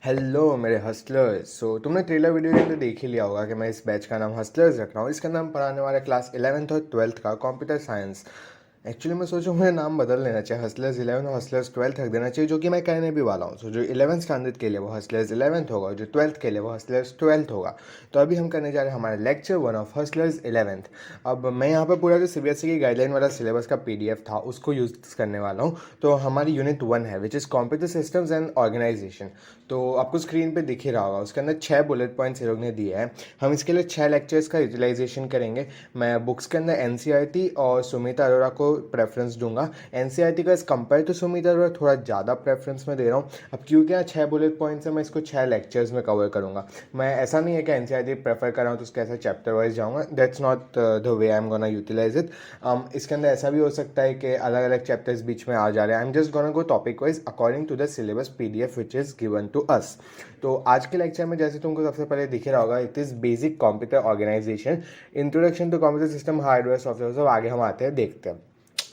Hello मेरे हस्लर्स। तुमने trailer video के अंदर देख ही लिया होगा कि मैं इस बैच का नाम हस्लर्स रख रहा हूँ। इसके अंदर हम पढ़ाने वाले क्लास 11th और 12th का कंप्यूटर साइंस। एक्चुअली मैं सोचूं मुझे नाम बदल लेना चाहिए, हस्लर्स 11 और हस्लर्स 12th रख देना चाहिए, जो कि मैं कहने भी वाला हूँ। जो 11th स्टैंडर्ड के लिए वो हस्लर्स 11th होगा और जो 12th के लिए वो हस्लर्स 12th होगा। तो अभी हम करने जा रहे हैं हमारे लेक्चर 1 ऑफ हस्लर्स 11th। अब मैं यहाँ पर पूरा जो सीबीएसई की गाइडलाइन वाला सिलेबस का पीडीएफ था उसको यूज़ करने वाला हूँ। तो हमारी यूनिट 1 है which is computer systems and organisation. तो आपको स्क्रीन पे दिख ही रहा होगा, उसके अंदर 6 बुलेट पॉइंट्स ये लोग ने दिए हैं। हम इसके लिए 6 लेक्चर्स का यूटिलाइजेशन करेंगे। मैं बुक्स के अंदर एनसीईआरटी और सुमिता अरोड़ा को प्रेफरेंस दूंगा। एनसीईआरटी का as compare to Sumita Arora थोड़ा ज़्यादा प्रेफरेंस में दे रहा हूँ। अब क्योंकि यहाँ 6 बुलेट पॉइंट्स है, मैं इसको 6 लेक्चर्स में कवर करूँगा। मैं ऐसा नहीं है कि एनसीईआरटी प्रेफर कर रहा हूँ तो उसके ऐसा चैप्टर वाइज जाऊँगा। That's not the way I am gonna utilise it. इसके अंदर ऐसा भी हो सकता है कि अलग अलग चैप्टर्स बीच में आ जा रहे हैं। I am just gonna go topic wise according to the syllabus PDF which is given to us. तो आज के लेक्चर में जैसे तुमको सबसे पहले दिख रहा होगा, it is basic computer organisation, introduction to computer system, hardware software. सब आगे हम आते हैं, देखते हैं।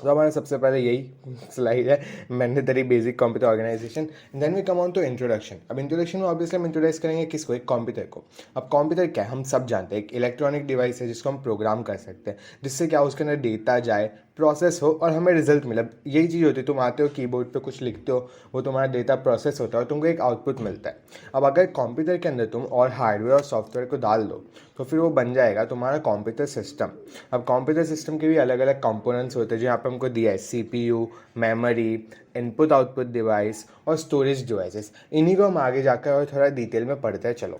तो हमारा सबसे पहले यही स्लाइड है, mandatory basic computer organisation. Then we come on to introduction. अब इंट्रोडक्शन में ऑब्वियसली हम इंट्रोड्यूस करेंगे किसको? एक कंप्यूटर को। अब कंप्यूटर क्या है हम सब जानते हैं, एक इलेक्ट्रॉनिक डिवाइस है जिसको हम प्रोग्राम कर सकते हैं, जिससे क्या उसके अंदर डेटा जाए, प्रोसेस हो और हमें रिजल्ट मिले। यही चीज़ होती है, तुम आते हो कीबोर्ड पे कुछ लिखते हो, वो तुम्हारा डेटा प्रोसेस होता है और तुमको एक आउटपुट मिलता है। अब अगर कंप्यूटर के अंदर तुम और हार्डवेयर और सॉफ्टवेयर को डाल दो तो फिर वो बन जाएगा तुम्हारा कंप्यूटर सिस्टम। अब कंप्यूटर सिस्टम के भी अलग अलग कंपोनेंट्स होते हैं जो यहाँ पे हमको दिया है, CPU, memory, input output device और स्टोरेज डिवाइसेस। इन्हीं को हम आगे जाकर और थोड़ा डिटेल में पढ़ते हैं। चलो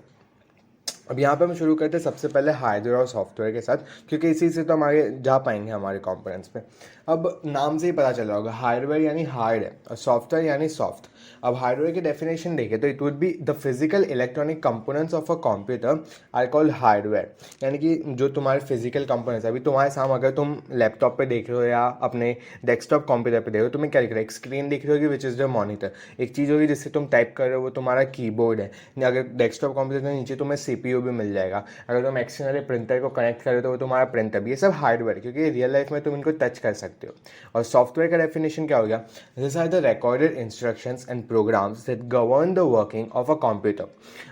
अब यहाँ पे हम शुरू करते हैं सबसे पहले हार्डवेयर और सॉफ्टवेयर के साथ, क्योंकि इसी से तो हम आगे जा पाएंगे हमारे कंपोनेंट्स पे। अब नाम से ही पता चल रहा होगा, हार्डवेयर यानी हार्ड है और सॉफ्टवेयर यानी सॉफ्ट। अब हार्डवेयर की डेफिनेशन देखें तो it would be the physical electronic components of a computer are called hardware. यानी कि जो तुम्हारे फिजिकल कंपोनेंट्स, अभी तुम्हारे सामने अगर तुम लैपटॉप पे देख रहे हो या अपने डेस्कटॉप कंप्यूटर पे देख रहे हो, तुम्हें क्या दिख रहा है? एक स्क्रीन दिख रही होगी विच इज़ द मॉनिटर। एक चीज़ होगी जिससे तुम टाइप कर रहे हो, वो तुम्हारा कीबोर्ड है। अगर डेस्कटॉप कंप्यूटर के नीचे तुम्हें सीपीयू भी मिल जाएगा। अगर तुम एक्सटर्नली प्रिंटर को कनेक्ट करो तो वो तुम्हारा प्रिंटर भी। ये सब हार्डवेयर, क्योंकि रियल लाइफ में तुम इनको टच कर सकते हो। और सॉफ्टवेयर का डेफिनेशन क्या हो गया? This are the recorded instructions and programs that govern the working of a computer.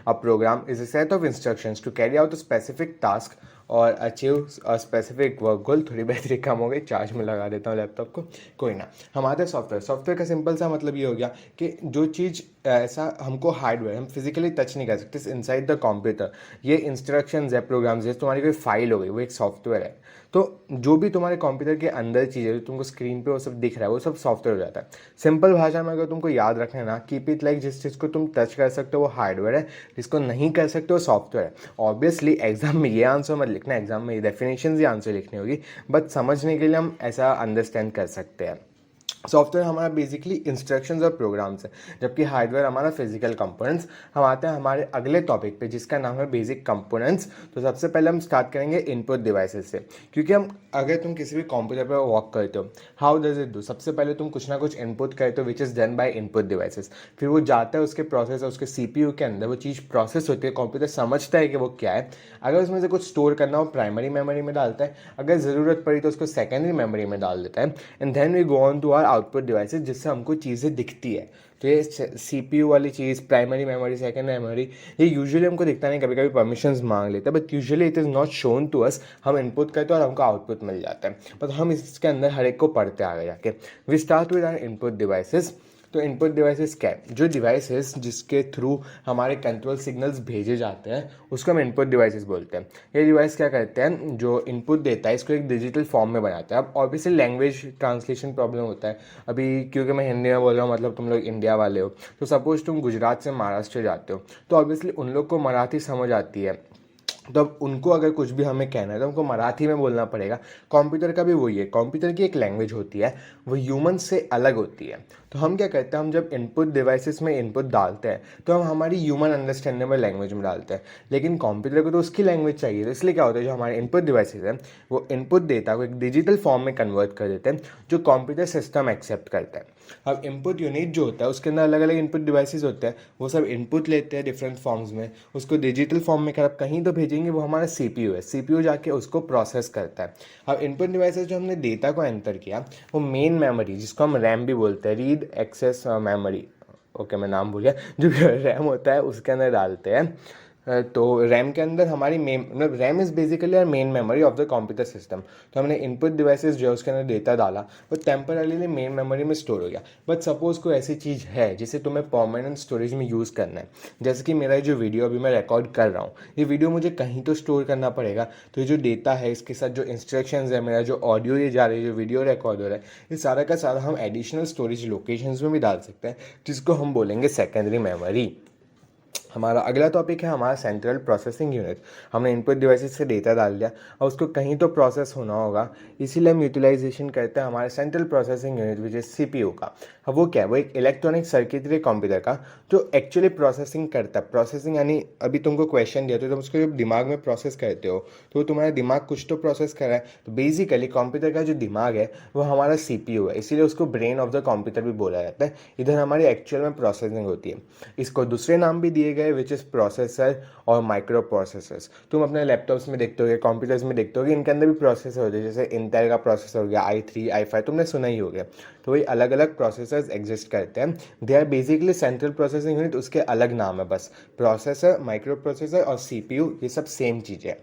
A program is a set of instructions to carry out a specific task और achieve a specific work goal. थोड़ी battery कम हो गई, charge में लगा देता हूँ laptop को, कोई ना। हम आते हैं सॉफ्टवेयर। सॉफ्टवेयर का सिंपल सा मतलब ये हो गया कि जो चीज़ ऐसा हमको हार्डवेयर हम फिजिकली टच नहीं कर सकते इनसाइड द कंप्यूटर, ये इंस्ट्रक्शंस है, प्रोग्राम्स है, तुम्हारी कोई फाइल हो गई, वो एक सॉफ्टवेयर है। तो जो भी तुम्हारे कंप्यूटर के अंदर चीज़ें जो तुमको स्क्रीन पे वो सब दिख रहा है, वो सब सॉफ्टवेयर हो जाता है। सिंपल भाषा में अगर तुमको याद रखना है ना, कीप इट लाइक, जिस चीज़ को तुम टच कर सकते हो वो हार्डवेयर है, जिसको नहीं कर सकते वो सॉफ्टवेयर है। ऑब्वियसली एग्जाम में ये आंसर मत लिखना, एग्जाम में ये डेफिनेशन ही आंसर लिखनी होगी, बट समझने के लिए हम ऐसा अंडरस्टैंड कर सकते हैं। सॉफ्टवेयर हमारा बेसिकली इंस्ट्रक्शंस और प्रोग्राम्स है, जबकि हार्डवेयर हमारा फिजिकल कंपोनेंट्स। हम आते हैं हमारे अगले टॉपिक पे जिसका नाम है बेसिक कंपोनेंट्स। तो सबसे पहले हम स्टार्ट करेंगे इनपुट डिवाइसेस से, क्योंकि हम अगर तुम किसी भी कंप्यूटर पर वर्क करते हो, हाउ डज इट डू? सबसे पहले तुम कुछ ना कुछ इनपुट करते हो which is done by input devices. फिर वो जाता है उसके प्रोसेस, उसके सीपीयू के अंदर वो चीज़ प्रोसेस होती है, कंप्यूटर समझता है कि वो क्या है। अगर उसमें से कुछ स्टोर करना हो प्राइमरी मेमोरी में डालता है, अगर ज़रूरत पड़ी तो उसको सेकेंडरी मेमोरी में डाल देता है। And then we go on to our output devices, जिससे हमको चीज़ें दिखती है। तो ये सीपीयू वाली चीज़, प्राइमरी मेमोरी, सेकेंड मेमोरी, ये यूजुअली हमको दिखता नहीं, कभी कभी परमिशंस मांग लेते हैं, but usually it is not shown to us. हम इनपुट करते हैं और हमको आउटपुट मिल जाता है, बट हम इसके अंदर हर एक को पढ़ते आगे जाके। We start with our input devices. तो इनपुट डिवाइसेस क्या है? जो डिवाइसेस जिसके थ्रू हमारे कंट्रोल सिग्नल्स भेजे जाते हैं उसको हम इनपुट डिवाइसेस बोलते हैं। ये डिवाइस क्या करते हैं? जो इनपुट देता है इसको एक डिजिटल फॉर्म में बनाता है। अब ऑब्वियसली लैंग्वेज ट्रांसलेशन प्रॉब्लम होता है अभी, क्योंकि मैं हिंदी में बोल रहा हूँ, मतलब तुम लोग इंडिया वाले हो, तो सपोज तुम गुजरात से महाराष्ट्र जाते हो, तो ऑब्वियसली उन लोग को मराठी समझ आती है, तो अब उनको अगर कुछ भी हमें कहना है तो हमको मराठी में बोलना पड़ेगा। कंप्यूटर का भी वही है, कंप्यूटर की एक लैंग्वेज होती है, वो ह्यूमन से अलग होती है। तो हम क्या करते हैं, हम जब इनपुट डिवाइसेस में इनपुट डालते हैं तो हम हमारी ह्यूमन अंडरस्टैंडेबल लैंग्वेज में डालते हैं, लेकिन कंप्यूटर को तो उसकी लैंग्वेज चाहिए। तो इसलिए क्या होता है, जो हमारे इनपुट डिवाइसेस हैं वो इनपुट डेटा को एक डिजिटल फॉर्म में कन्वर्ट कर देते हैं, जो कंप्यूटर सिस्टम एक्सेप्ट करता है। अब इनपुट यूनिट जो होता है उसके अंदर अलग अलग इनपुट डिवाइसेस होते हैं, वो सब इनपुट लेते हैं डिफरेंट फॉर्म्स में, उसको डिजिटल फॉर्म में आप कहीं तो भेजेंगे, वो हमारा सीपीयू है, सीपीयू जाके उसको प्रोसेस करता है। अब इनपुट डिवाइसेस जो हमने डेटा को एंटर किया, वो मेन मेमोरी जिसको हम रैम भी बोलते हैं, रीड एक्सेस मेमोरी, ओके मैं नाम भूल गया, जो रैम होता है उसके अंदर डालते हैं। तो रैम के अंदर हमारी मेन मतलब RAM is basically our main memory of the computer system. तो हमने इनपुट डिवाइसेस जो है उसके अंदर डेटा डाला, वो टेम्पररीली मेन मेमोरी में स्टोर हो गया। बट सपोज कोई ऐसी चीज़ है जिसे तुम्हें परमानेंट स्टोरेज में यूज़ करना है, जैसे कि मेरा जो वीडियो अभी मैं रिकॉर्ड कर रहा हूँ, ये वीडियो मुझे कहीं तो स्टोर करना पड़ेगा। तो ये जो डेटा है इसके साथ जो इंस्ट्रक्शंस है, मेरा जो ऑडियो ये जा रही है, जो वीडियो रिकॉर्ड हो रहा है, ये सारा का सारा हम एडिशनल स्टोरेज लोकेशंस में भी डाल सकते हैं, जिसको हम बोलेंगे सेकेंडरी मेमोरी। हमारा अगला टॉपिक है हमारा सेंट्रल प्रोसेसिंग यूनिट। हमने इनपुट डिवाइसेस से डेटा डाल दिया और उसको कहीं तो प्रोसेस होना होगा, इसीलिए हम यूटिलाइजेशन करते हैं हमारे central processing unit which is CPU का। अब वो क्या है, वो एक इलेक्ट्रॉनिक सर्किटरी कंप्यूटर का जो एक्चुअली प्रोसेसिंग करता है। प्रोसेसिंग यानी अभी तुमको क्वेश्चन दिया तो तुम उसको जब दिमाग में प्रोसेस करते हो तो तुम्हारा दिमाग कुछ तो प्रोसेस कर रहा है। तो बेसिकली कंप्यूटर का जो दिमाग है वो हमारा सीपीयू है, इसीलिए उसको ब्रेन ऑफ द कंप्यूटर भी बोला जाता है। इधर हमारी एक्चुअल में प्रोसेसिंग होती है। इसको दूसरे नाम भी दिए गए विच इज़ प्रोसेसर और माइक्रो प्रोसेसर्स। तुम अपने लैपटॉप्स में देखते होगे, कंप्यूटर्स में देखते होगे, इनके अंदर भी प्रोसेसर होते हैं, जैसे इंटेल का प्रोसेसर हो गया, i3 i5, तुमने सुना ही हो गया। तो वही अलग अलग प्रोसेसर्स एग्जिस्ट करते हैं। They are basically central processing unit, उसके अलग नाम है बस। प्रोसेसर, माइक्रो प्रोसेसर और सीपीयू ये सब सेम चीज़ है।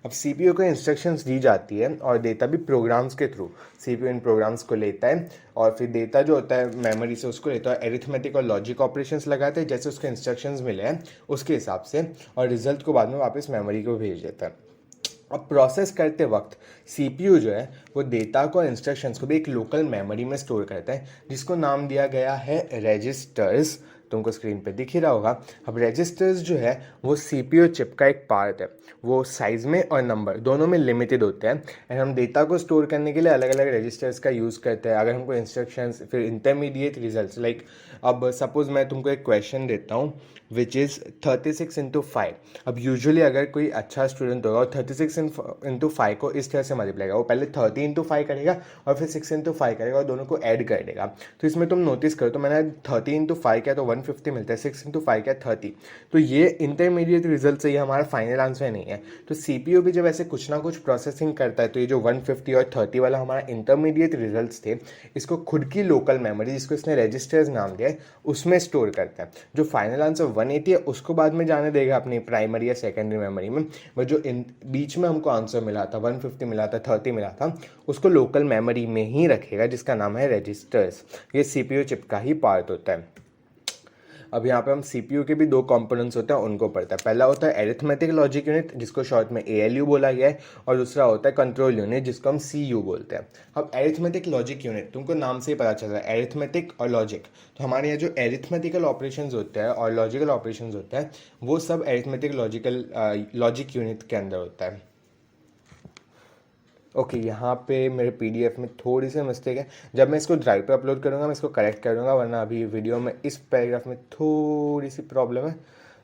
अब सीपीयू को इंस्ट्रक्शंस दी जाती है और डेटा भी प्रोग्राम्स के थ्रू। सीपीयू इन प्रोग्राम्स को लेता है और फिर डेटा जो होता है मेमोरी से उसको लेता है, एरिथमेटिक और लॉजिक ऑपरेशंस लगाते हैं जैसे उसके इंस्ट्रक्शंस मिले हैं उसके हिसाब से, और रिजल्ट को बाद में वापस मेमोरी को भेज देता है। अब प्रोसेस करते वक्त सीपीयू जो है वो डेटा को, इंस्ट्रक्शंस को भी एक लोकल मेमोरी में स्टोर करता है, जिसको नाम दिया गया है रजिस्टर्स। तुमको स्क्रीन पे दिख ही रहा होगा। अब रजिस्टर्स जो है वो सीपीयू चिप का एक पार्ट है। वो साइज में और नंबर दोनों में लिमिटेड होते हैं एंड हम डेटा को स्टोर करने के लिए अलग अलग रजिस्टर्स का यूज़ करते हैं। अगर हमको इंस्ट्रक्शंस, फिर इंटरमीडिएट रिजल्ट्स, लाइक अब सपोज मैं तुमको एक क्वेश्चन देता हूँ विच इज़ 36 × 5। अब यूजुअली अगर कोई अच्छा स्टूडेंट होगा और 36 × 5 को इस तरह से मल्टीप्लाई करेगा, वो पहले 30 × 5 करेगा और फिर 6 × 5 करेगा और दोनों को ऐड कर देगा। तो इसमें तुम नोटिस करो तो मैंने 30 × 5 किया तो 150 मिलता है, 6 × 5 किया 30। तो ये इंटरमीडिएट रिजल्ट से ये हमारा फाइनल आंसर नहीं है। तो सीपीयू भी जब ऐसे कुछ ना कुछ प्रोसेसिंग करता है तो ये जो 150 और 30 वाला हमारा इंटरमीडिएट रिजल्ट्स थे, इसको खुद की लोकल मेमोरी, जिसको इसने रजिस्टर्स नाम दिया है, उसमें स्टोर करता है। जो फाइनल आंसर 180 है उसको बाद में जाने देगा अपनी प्राइमरी या सेकेंडरी मेमोरी में। वह जो बीच में हमको आंसर मिला था, 150 मिला था, 30 मिला था, उसको लोकल मेमोरी में ही रखेगा, जिसका नाम है रजिस्टर्स। ये सीपीयू चिप का ही पार्ट होता है। अब यहाँ पे हम सीपीयू के भी दो कंपोनेंट्स होते हैं उनको पढ़ते हैं। पहला होता है एरिथमेटिक लॉजिक यूनिट, जिसको शॉर्ट में एएलयू बोला गया है, और दूसरा होता है कंट्रोल यूनिट, जिसको हम सीयू बोलते हैं। अब एरिथमेटिक लॉजिक यूनिट तुमको नाम से ही पता चल रहा है, एरिथमेटिक और लॉजिक। तो हमारे यहाँ जो एरिथमेटिकल ऑपरेशंस होते हैं और लॉजिकल ऑपरेशंस होते हैं वो सब एरिथमेटिक लॉजिक यूनिट के अंदर होता है। ओके यहाँ पे मेरे पीडीएफ में थोड़ी सी मिस्टेक है, जब मैं इसको ड्राइव पे अपलोड करूँगा मैं इसको करेक्ट कर दूँगा, वरना अभी वीडियो में इस पैराग्राफ में थोड़ी सी प्रॉब्लम है।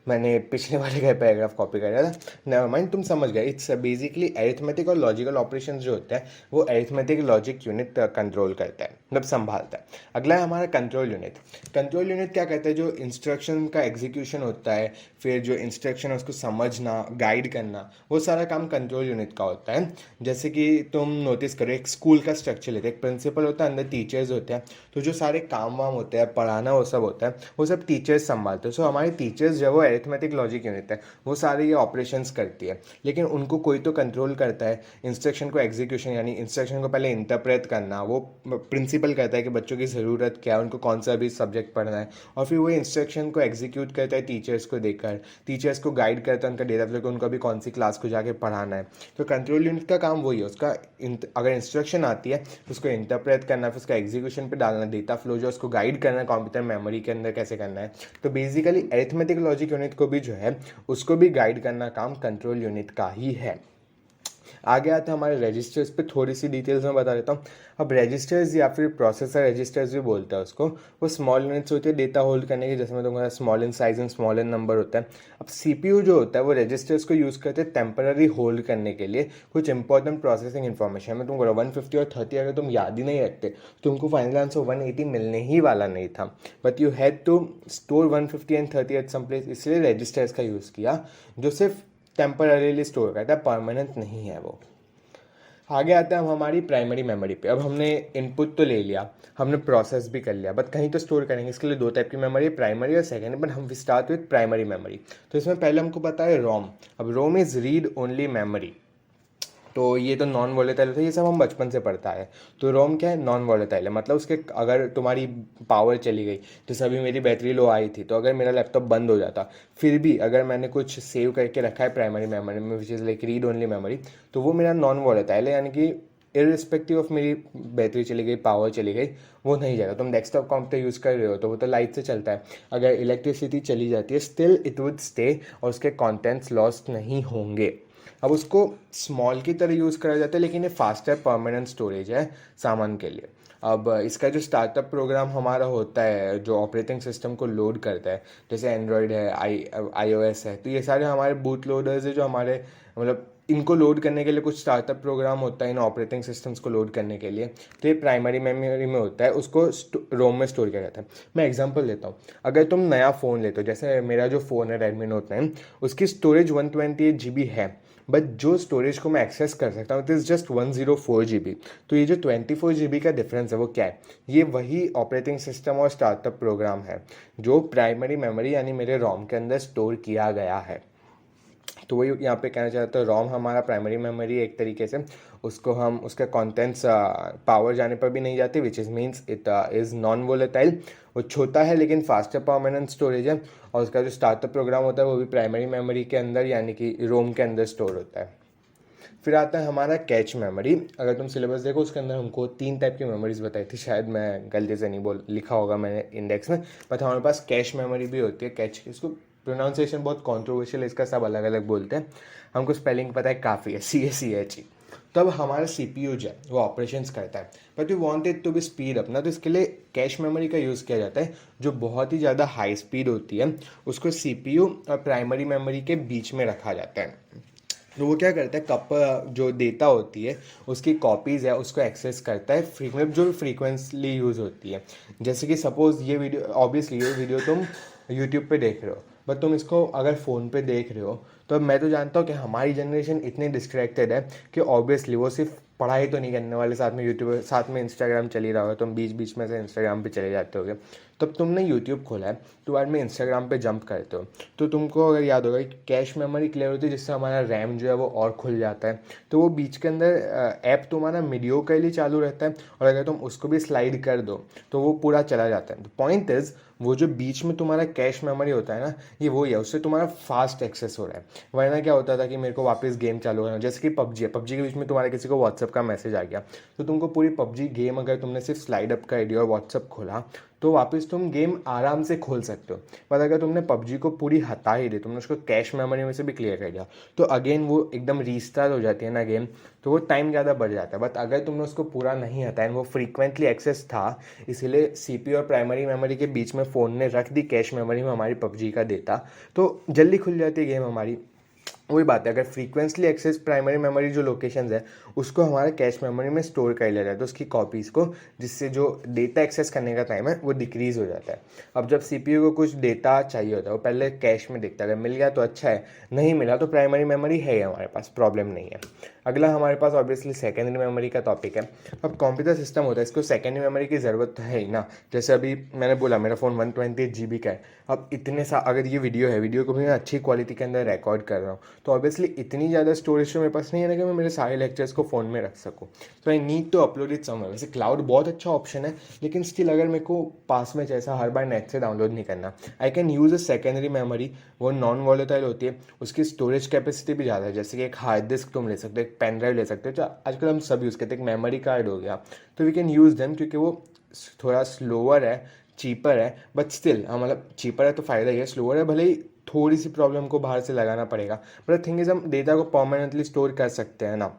मैंने पिछले वाले का पैराग्राफ कॉपी कर दिया था, नेवर माइंड, तुम समझ गए। इट्स बेसिकली एरिथमेटिक और लॉजिकल ऑपरेशंस जो होते हैं वो एरिथमेटिक लॉजिक यूनिट कंट्रोल करता है, मतलब संभालता है। अगला है हमारा कंट्रोल यूनिट। कंट्रोल यूनिट क्या कहता है, जो इंस्ट्रक्शन का एग्जीक्यूशन होता है, फिर जो इंस्ट्रक्शन है उसको समझना, गाइड करना, वो सारा काम कंट्रोल यूनिट का होता है। जैसे कि तुम नोटिस करो एक स्कूल का स्ट्रक्चर लेते हैं, एक प्रिंसिपल होता है, अंदर टीचर्स होते हैं, तो जो सारे काम वाम होते हैं, पढ़ाना वो सब होता है, वो सब टीचर्स संभालते हैं। सो हमारे टीचर्स जो वो एरिथमेटिक लॉजिक यूनिट है, वो सारे ये ऑपरेशंस करती है, लेकिन उनको कोई तो कंट्रोल करता है। इंस्ट्रक्शन को एग्जीक्यूशन यानी इंस्ट्रक्शन को पहले इंटरप्रेट करना वो प्रिंसिपल करता है कि बच्चों की ज़रूरत क्या है, उनको कौन सा भी सब्जेक्ट पढ़ना है, और फिर वो इंस्ट्रक्शन को एग्जीक्यूट करता है टीचर्स को देकर, टीचर्स को गाइड करता है उनका डेटा फ्लो को, उनको अभी कौन सी क्लास को जाके पढ़ाना है। तो कंट्रोल यूनिट का काम वही है, उसका अगर इंस्ट्रक्शन आती है उसको इंटरप्रेट करना, फिर उसका एग्जीक्यूशन पे डालना, डेटा फ्लो जो उसको गाइड करना है कंप्यूटर मेमोरी के अंदर कैसे करना है। तो बेसिकली अरिथमेटिक लॉजिक यूनिट को भी जो है उसको भी गाइड करना काम कंट्रोल यूनिट का ही है। आगे आते हैं हमारे रजिस्टर्स पे, थोड़ी सी डिटेल्स में बता देता हूँ। अब रजिस्टर्स या फिर प्रोसेसर रजिस्टर्स भी बोलते हैं उसको, वो स्मॉल यूनिट्स होती है डेटा होल्ड करने की, जिसमें तुम्हारा small in size and small in number होता है। अब सीपीयू जो होता है वो रजिस्टर्स को यूज़ करते हैं टेम्पररी होल्ड करने के लिए कुछ इंपॉर्टेंट प्रोसेसिंग इन्फॉर्मेशन में। तुमको 150 और 30 अगर तुम याद ही नहीं रखते तुमको फाइनल आंसर 180 मिलने ही वाला नहीं था, but you had to store 150 and 30 at some place, इसलिए रजिस्टर्स का यूज़ किया जो सिर्फ टेम्पररीली स्टोर करता है, परमानेंट नहीं है वो। आगे आते हैं हम हमारी प्राइमरी मेमोरी पे। अब हमने इनपुट तो ले लिया, हमने प्रोसेस भी कर लिया, बट कहीं तो स्टोर करेंगे। इसके लिए दो टाइप की मेमोरी है, प्राइमरी और सेकेंडरी, बट हम स्टार्ट विथ प्राइमरी मेमोरी। तो इसमें पहले हमको पता है रोम। अब ROM is read only memory. तो ये तो नॉन वोलेटाइल होता है, ये सब हम बचपन से पढ़ता है। तो रोम क्या है, नॉन वोलेटाइल है, मतलब उसके अगर तुम्हारी पावर चली गई, जैसे अभी मेरी बैटरी लो आई थी, तो अगर मेरा लैपटॉप बंद हो जाता, फिर भी अगर मैंने कुछ सेव करके रखा है प्राइमरी मेमोरी में, which is like read only memory, तो वो मेरा नॉन वोलेटाइल है, यानी कि इरिस्पेक्टिव ऑफ मेरी बैटरी चली गई, पावर चली गई, वो नहीं जाएगा। तुम डेस्कटॉप कंप्यूटर यूज़ कर रहे हो तो वो तो लाइट से चलता है, अगर इलेक्ट्रिसिटी चली जाती है स्टिल इट वुड स्टे और उसके कंटेंट्स लॉस्ट नहीं होंगे। अब उसको स्मॉल की तरह यूज़ करा जाता है, लेकिन ये फास्टर परमानेंट स्टोरेज है सामान के लिए। अब इसका जो स्टार्टअप प्रोग्राम हमारा होता है, जो ऑपरेटिंग सिस्टम को लोड करता है, जैसे एंड्रॉयड है, iOS है, तो ये सारे हमारे बूट लोडर्स है जो हमारे मतलब इनको लोड करने के लिए कुछ स्टार्टअप प्रोग्राम होता है इन ऑपरेटिंग सिस्टम्स को लोड करने के लिए। तो ये प्राइमरी मेमोरी में होता है, उसको रोम में स्टोर किया जाता है। मैं एग्जांपल देता हूँ, अगर तुम नया फ़ोन लेते हो, जैसे मेरा जो फ़ोन है रेडमी नोट 9, उसकी स्टोरेज 128 GB है, बट जो स्टोरेज को मैं एक्सेस कर सकता हूँ इट इज़ जस्ट 104 GB। तो ये जो 24 GB का डिफरेंस है वो क्या है, ये वही ऑपरेटिंग सिस्टम और स्टार्टअप प्रोग्राम है जो प्राइमरी मेमोरी यानी मेरे रोम के अंदर स्टोर किया गया है। तो वही यहाँ पे कहना चाहता हूँ, रोम हमारा प्राइमरी मेमोरी एक तरीके से, उसको हम उसके कंटेंट्स पावर जाने पर भी नहीं जाते, which is means it is non volatile. वो छोटा है लेकिन फास्टर परमानेंट स्टोरेज है, और उसका जो स्टार्टअप प्रोग्राम होता है वो भी प्राइमरी मेमोरी के अंदर यानी कि रोम के अंदर स्टोर होता है। फिर आता है हमारा कैच मेमोरी। अगर तुम सिलेबस देखो उसके अंदर हमको 3 टाइप की मेमोरीज बताई थी, शायद मैं गलती से नहीं बोल लिखा होगा मैंने इंडेक्स में, बट हमारे पास कैश मेमोरी भी होती है। कैच, इसको प्रोनाउंसिएशन बहुत कॉन्ट्रोवर्शियल है इसका, सब अलग अलग बोलते हैं, हमको स्पेलिंग पता है काफ़ी है, CACH। तो अब हमारा CPU जो है वो ऑपरेशंस करता है, but we want it to be speed अपना, तो इसके लिए कैश मेमोरी का यूज़ किया जाता है जो बहुत ही ज़्यादा हाई स्पीड होती है। उसको CPU और प्राइमरी मेमोरी के बीच में रखा जाता है। तो वो क्या करता है, जो डेटा होती है उसकी कॉपीज़ है उसको एक्सेस करता है फ्रीक्वेंट, जो फ्रीक्वेंटली यूज़ होती है। जैसे कि सपोज़ ये वीडियो, ऑब्वियसली ये वीडियो तुम यूट्यूब पे देख रहे हो, बट तुम इसको अगर फ़ोन पे देख रहे हो, तो मैं तो जानता हूँ कि हमारी जनरेशन इतनी डिस्ट्रैक्टेड है कि ऑब्वियसली वो सिर्फ पढ़ाई तो नहीं करने वाले, साथ में यूट्यूब, साथ में इंस्टाग्राम चल ही रहा होगा, तुम बीच बीच में से इंस्टाग्राम पे चले जाते होगे। तब तुमने यूट्यूब खोला है तो बाद में इंस्टाग्राम पे जंप करते हो, तो तुमको अगर याद होगा कि कैश मेमोरी क्लियर होती है, जिससे हमारा रैम जो है वो और खुल जाता है। तो वो बीच के अंदर ऐप तुम्हारा मीडियोकली चालू रहता है, और अगर तुम उसको भी स्लाइड कर दो तो वो पूरा चला जाता है। तो पॉइंट इज़, वो जो बीच में तुम्हारा कैश मेमोरी होता है ना, ये वही है, उससे तुम्हारा फास्ट एक्सेस हो रहा है। वरना क्या होता था कि मेरे को वापस गेम चालू करना, जैसे कि पबजी है, पबजी के बीच में तुम्हारे किसी को व्हाट्सअप का मैसेज आ गया, तो तुमको पूरी पबजी गेम अगर तुमने सिर्फ स्लाइड अप कर दिया और व्हाट्सअप खोला, तो वापस तुम गेम आराम से खोल सकते हो। पर अगर तुमने पबजी को पूरी हटा ही दी, तुमने उसको कैश मेमोरी में से भी क्लियर कर दिया, तो अगेन वो एकदम रीस्टार्ट हो जाती है ना गेम, तो वो टाइम ज़्यादा बढ़ जाता है। बट अगर तुमने उसको पूरा नहीं हटाया, वो फ्रीक्वेंटली एक्सेस था, इसीलिए CPU और प्राइमरी मेमोरी के बीच में फ़ोन ने रख दी कैश मेमोरी में हमारी पबजी का डेटा, तो जल्दी खुल जाती है गेम हमारी। वही बात है, अगर फ्रीक्वेंटली एक्सेस प्राइमरी मेमोरी जो लोकेशंस है उसको हमारे कैश मेमोरी में स्टोर कर लिया जाता है, उसकी कॉपीज़ को, जिससे जो डेटा एक्सेस करने का टाइम है वो डिक्रीज़ हो जाता है। अब जब CPU को कुछ डेटा चाहिए होता है, वो पहले कैश में दिखता है, अगर मिल गया तो अच्छा है, नहीं मिला तो प्राइमरी मेमोरी है हमारे पास, प्रॉब्लम नहीं है। अगला हमारे पास ऑब्वियसली सेकेंडरी मेमोरी का टॉपिक है। अब कंप्यूटर सिस्टम होता है, इसको सेकेंडरी मेमोरी की ज़रूरत तो है ही ना। जैसे अभी मैंने बोला मेरा फ़ोन 128 GB का है, अब इतने अगर ये वीडियो है, वीडियो को भी मैं अच्छी क्वालिटी के अंदर रिकॉर्ड कर रहा हूँ, तो ऑब्वियसली इतनी ज़्यादा स्टोरेज तो मेरे पास नहीं है ना कि मैं मेरे सारे लेक्चर्स को फ़ोन में रख सकूँ। तो I need to upload it somewhere. वैसे क्लाउड बहुत अच्छा ऑप्शन है, लेकिन स्टिल अगर मेरे को पास में जैसा हर बार नेट से डाउनलोड नहीं करना, I can use a secondary memory. वो नॉन वॉलेटाइल होती है, उसकी स्टोरेज कैपेसिटी भी ज़्यादा है, जैसे कि एक हार्ड डिस्क तुम ले सकते हो, एक पेन ड्राइव ले सकते हो, जो आजकल हम सब यूज़ करते हैं, एक मेमोरी कार्ड हो गया, तो वी कैन यूज़ देम, क्योंकि वो थोड़ा स्लोअर है, चीपर है, बट स्टिल मतलब चीपर है तो फ़ायदा ही है, स्लोअर है भले ही थोड़ी सी प्रॉब्लम को बाहर से लगाना पड़ेगा, बट थिंग इज़ हम डेटा को परमानेंटली स्टोर कर सकते हैं ना।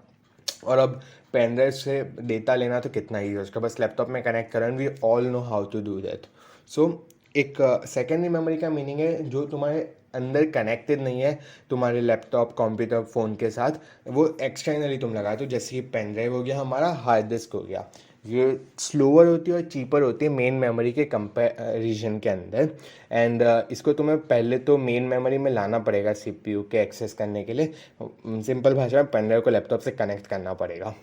और अब पेन ड्राइव से डेटा लेना तो कितना ही है, उसका बस लैपटॉप में कनेक्ट करें, we all know how to do that. So एक सेकेंडरी मेमोरी का मीनिंग है जो तुम्हारे अंदर कनेक्टेड नहीं है तुम्हारे लैपटॉप कंप्यूटर फ़ोन के साथ, वो एक्सटर्नली तुम लगाए, तो जैसे कि पेन ड्राइव हो गया, हमारा हार्ड डिस्क हो गया, ये स्लोअर होती है और चीपर होती है मेन मेमोरी के कंपैरिजन के अंदर। एंड इसको तुम्हें पहले तो मेन मेमोरी में लाना पड़ेगा CPU के एक्सेस करने के लिए, सिंपल भाषा में पेन ड्राइव को लैपटॉप से कनेक्ट करना पड़ेगा।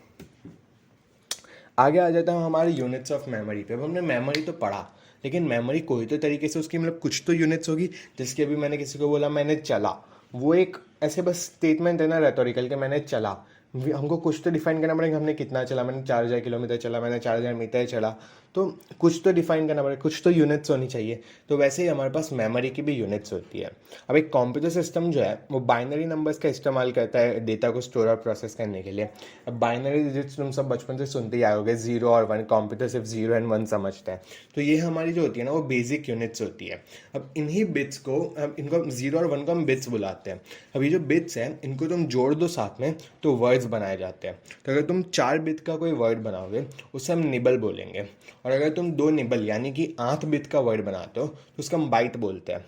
आगे आ जाता है हमारे यूनिट्स ऑफ मेमोरी पे। अब हमने मेमोरी तो पढ़ा, लेकिन मेमोरी कोई तो तरीके से उसकी मतलब कुछ तो यूनिट्स होगी। जैसे कि अभी मैंने किसी को बोला मैंने चला, वो एक ऐसे बस स्टेटमेंट है ना रेटोरिकल के, मैंने चला। हमको कुछ तो डिफाइन करना पड़ेगा, हमने कितना चला, मैंने 4000 किलोमीटर चला, मैंने 4000 मीटर चला। तो कुछ तो डिफाइन करना पड़ेगा, कुछ तो यूनिट्स होनी चाहिए। तो वैसे ही हमारे पास मेमोरी की भी यूनिट्स होती है। अब एक कंप्यूटर सिस्टम जो है वो बाइनरी नंबर्स का इस्तेमाल करता है डेटा को स्टोर और प्रोसेस करने के लिए। अब बाइनरी डिजिट्स तुम सब बचपन से सुनते ही आओगे, 0 और 1। कंप्यूटर सिर्फ 0 एंड 1 समझता है। तो ये हमारी जो होती है ना वो बेसिक यूनिट्स होती है। अब इन्हीं बिट्स को इनको 0 और 1 को हम बिट्स बुलाते हैं। अब ये जो बिट्स हैं इनको तुम जोड़ दो साथ में तो वर्ड्स बनाए जाते हैं। तो अगर तुम 4 बिट का कोई वर्ड बनाओगे उसे हम निबल बोलेंगे, और अगर तुम 2 निबल यानी कि 8 बिट का वर्ड बनाते हो तो उसका हम बाइट बोलते हैं।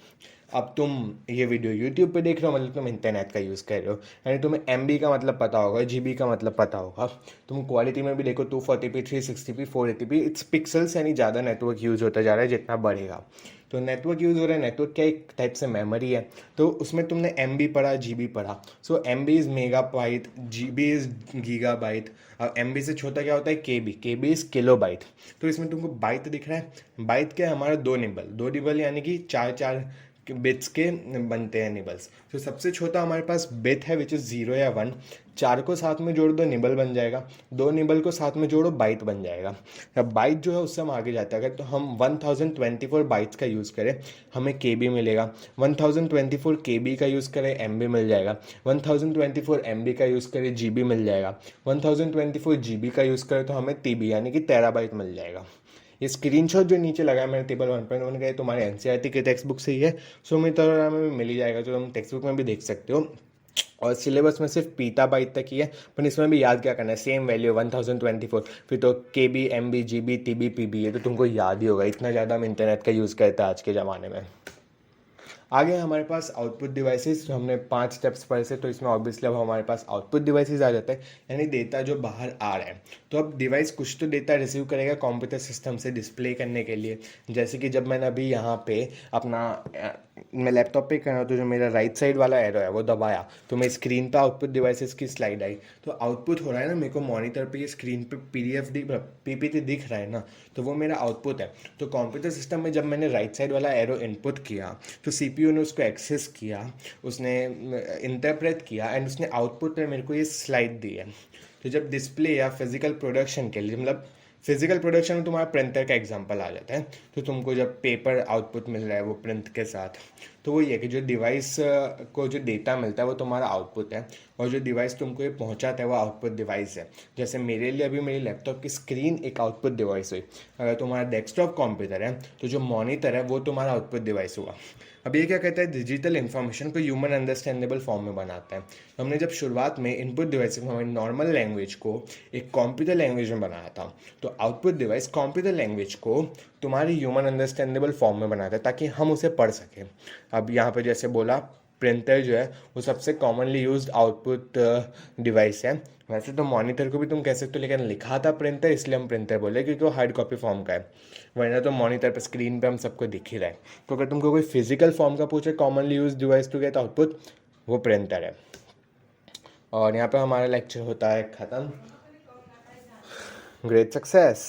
अब तुम ये वीडियो यूट्यूब पे देख रहे हो, मतलब तुम इंटरनेट का यूज़ कर रहे हो, यानी तुम्हें MB का मतलब पता होगा, GB का मतलब पता होगा। तुम क्वालिटी में भी देखो 240p, 360p, 480p, it's pixels, यानी ज़्यादा नेटवर्क यूज़ होता जा रहा है जितना बढ़ेगा। तो नेटवर्क यूज़ हो रहा है, नेटवर्क क्या एक टाइप से मेमोरी है। तो उसमें तुमने MB पढ़ा, GB पढ़ा। सो MB is megabyte, GB is gigabyte. और MB से छोटा क्या होता है KB इज़ किलोबाइट। तो इसमें तुमको बाइट दिख रहा है, बाइट क्या है हमारा 2 निबल यानी कि 4 बिट्स के बनते हैं निबल्स। तो सबसे छोटा हमारे पास बिट है विच इज़ 0 या 1। 4 को साथ में जोड़ दो निबल बन जाएगा, 2 निबल को साथ में जोड़ो बाइट बन जाएगा। अब बाइट जो है उससे हम आगे जाते हैं, अगर तो हम 1024 बाइट्स का यूज़ करें हमें KB मिलेगा। 1024 KB का यूज़ करें MB मिल जाएगा। 1024 MB का यूज़ करें GB मिल जाएगा। 1024 GB का यूज़ करें तो हमें TB यानी कि टेराबाइट मिल जाएगा। ये स्क्रीनशॉट जो नीचे लगा है मैंने टेबल 1.1 का, ये तुम्हारे NCERT के टेक्स्ट बुक से ही है। सो मेरे तरह में भी मिल ही जाएगा, जो तुम टेक्स्ट बुक में भी देख सकते हो। और सिलेबस में सिर्फ पीटा बाइट तक ही है, पर इसमें भी याद क्या करना है, सेम वैल्यू 1024। फिर तो KB, MB, GB, TB, PB, ये तो तुमको याद ही होगा, इतना ज़्यादा हम इंटरनेट का यूज़ करते हैं आज के ज़माने में। आगे हमारे पास आउटपुट डिवाइसेस, जो हमने 5 स्टेप्स पढ़े थे, तो इसमें ऑब्वियसली अब हमारे पास आउटपुट डिवाइसेस आ जाता है, यानी डेटा जो बाहर आ रहा है। तो अब डिवाइस कुछ तो डेटा रिसीव करेगा कंप्यूटर सिस्टम से डिस्प्ले करने के लिए। जैसे कि जब मैंने अभी यहाँ पे अपना मैं लैपटॉप पे कर रहा हूँ, तो जो मेरा राइट साइड वाला एरो है वो दबाया तो मेरी स्क्रीन पे आउटपुट डिवाइसेस की स्लाइड आई। तो आउटपुट हो रहा है ना, मेरे को मॉनिटर पे ये स्क्रीन पे PDF PPT दिख रहा है ना, तो वो मेरा आउटपुट है। तो कंप्यूटर सिस्टम में जब मैंने राइट साइड वाला एरो इनपुट किया तो CPU ने उसको एक्सेस किया, उसने इंटरप्रेट किया एंड उसने आउटपुट में मेरे को ये स्लाइड दी है। तो जब डिस्प्ले या फिजिकल प्रोडक्शन के लिए, मतलब फिजिकल प्रोडक्शन में तुम्हारा प्रिंटर का एग्जांपल आ जाता है, तो तुमको जब पेपर आउटपुट मिल रहा है वो प्रिंट के साथ, तो वो ये कि जो डिवाइस को जो डेटा मिलता है वो तुम्हारा आउटपुट है, और जो डिवाइस तुमको ये पहुंचाता है वो आउटपुट डिवाइस है। जैसे मेरे लिए अभी मेरी लैपटॉप की स्क्रीन एक आउटपुट डिवाइस हुई। अगर तुम्हारा डेस्कटॉप कंप्यूटर है तो जो मॉनिटर है वो तुम्हारा आउटपुट डिवाइस हुआ। अब ये क्या कहता है, डिजिटल इन्फॉर्मेशन को ह्यूमन अंडरस्टैंडेबल फॉर्म में बनाता है। तो हमने जब शुरुआत में इनपुट डिवाइस को, हमारी नॉर्मल लैंग्वेज को एक कंप्यूटर लैंग्वेज में बनाया था, तो आउटपुट डिवाइस कंप्यूटर लैंग्वेज को तुम्हारी ह्यूमन अंडरस्टैंडेबल फॉर्म में बनाता है ताकि हम उसे पढ़ सकें। अब यहाँ पे जैसे बोला, प्रिंटर जो है वो सबसे कॉमनली यूज्ड आउटपुट डिवाइस है। वैसे तो मॉनिटर को भी तुम कह सकते हो, लेकिन लिखा था प्रिंटर इसलिए हम प्रिंटर बोले क्योंकि वो हार्ड कॉपी फॉर्म का है। वरना तो मॉनिटर पे स्क्रीन पे हम सबको दिख ही रहा है। तो अगर तुमको कोई फिजिकल फॉर्म का पूछे commonly use device to get output, वो प्रिंटर है। और यहाँ पे हमारा लेक्चर होता है ख़त्म। Great success.